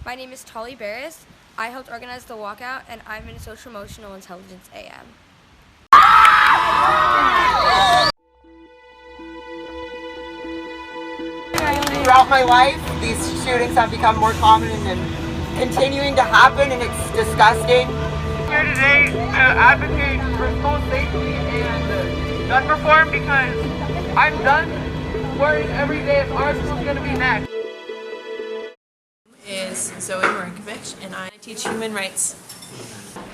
My name is Tolly Barris. I helped organize the walkout, and I'm in Social Emotional Intelligence AM. Throughout my life, these shootings have become more common and continuing to happen, and it's disgusting. Here today to advocate for school safety and gun reform because I'm done worrying every day if our school's going to be next. Is Zoe Marinkovich, and I teach human rights.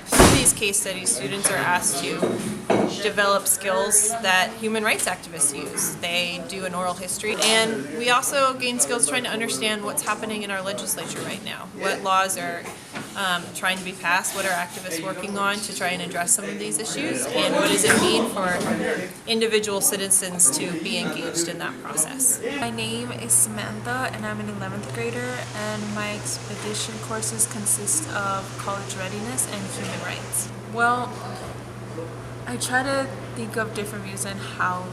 Through these case studies, students are asked to develop skills that human rights activists use. They do an oral history, and we also gain skills trying to understand what's happening in our legislature right now. What laws are trying to be passed, what are activists working on to try and address some of these issues, and what does it mean for individual citizens to be engaged in that process. My name is Samantha, and I'm an 11th grader, and my expedition courses consist of college readiness and human rights. Well, I try to think of different views on how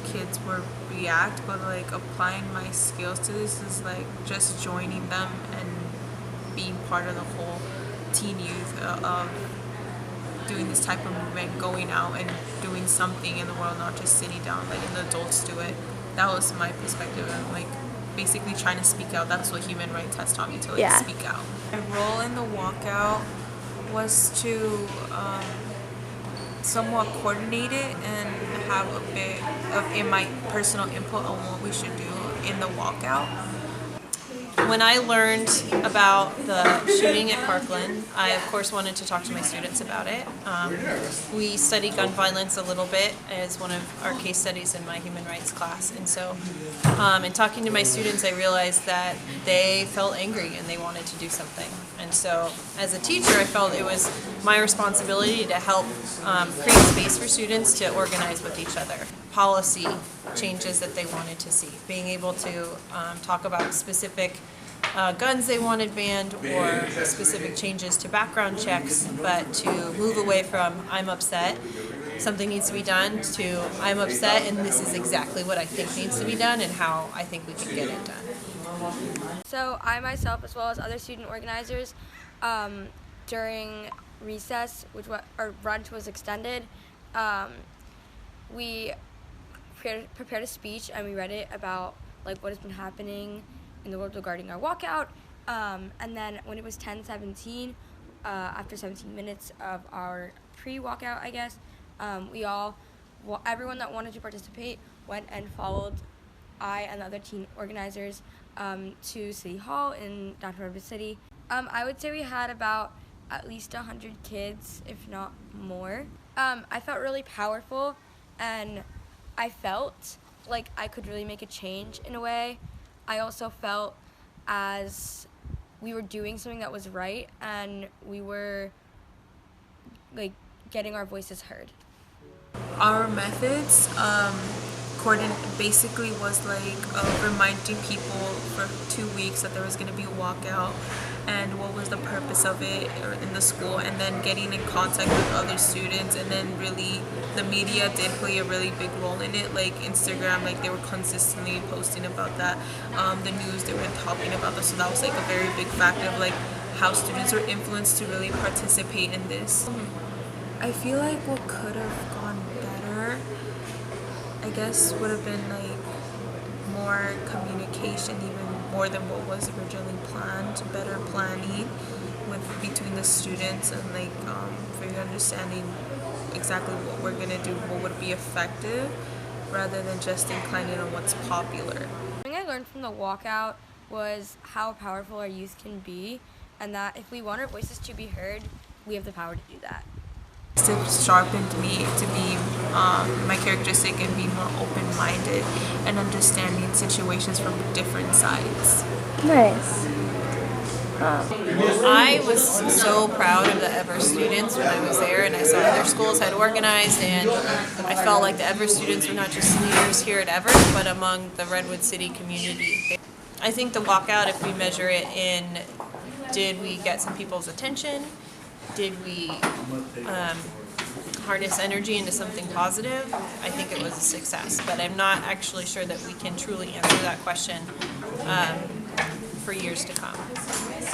kids will react, but applying my skills to this is just joining them and being part of the whole teen youth of doing this type of movement, going out and doing something in the world, not just sitting down letting the adults do it. That was my perspective, and basically trying to speak out. That's what human rights has taught me, to speak out. My role in the walkout was to somewhat coordinate it and have a bit of my personal input on what we should do in the walkout. When I learned about the shooting at Parkland, I of course wanted to talk to my students about it. We study gun violence a little bit as one of our case studies in my human rights class, and so in talking to my students I realized that they felt angry and they wanted to do something. And so as a teacher I felt it was my responsibility to help create space for students to organize with each other. Policy changes that they wanted to see, being able to talk about specific guns they wanted banned or specific changes to background checks, but to move away from I'm upset, something needs to be done, to I'm upset and this is exactly what I think needs to be done and how I think we can get it done. So I myself, as well as other student organizers, during recess, our brunch was extended, we prepared a speech and we read it about what has been happening in the world regarding our walkout, and then when it was 10:17, after 17 minutes of our pre-walkout, I guess, everyone that wanted to participate went and followed I and the other teen organizers to City Hall in downtown Everest City. I would say we had about at least 100 kids, if not more. I felt really powerful, and I felt like I could really make a change in a way. I also felt as we were doing something that was right and we were getting our voices heard. Our methods basically was reminding people for 2 weeks that there was going to be a walkout and what was the purpose of it in the school, and then getting in contact with other students, and then really the media did play a really big role in it, Instagram, they were consistently posting about that, the news, they were talking about this, so that was a very big factor of how students were influenced to really participate in this. I feel what could have gone better, I guess, would have been more communication, even more than what was originally planned, better planning between the students, and really understanding exactly what we're gonna do, what would be effective, rather than just inclining on what's popular. Something I learned from the walkout was how powerful our youth can be, and that if we want our voices to be heard, we have the power to do that. It sharpened me to be my characteristic and be more open-minded and understanding situations from different sides. Nice. I was so proud of the Everest students when I was there, and I saw their schools had organized, and I felt like the Everest students were not just leaders here at Everest, but among the Redwood City community. I think the walkout, if we measure it in, did we get some people's attention? Did we harness energy into something positive? I think it was a success, but I'm not actually sure that we can truly answer that question for years to come.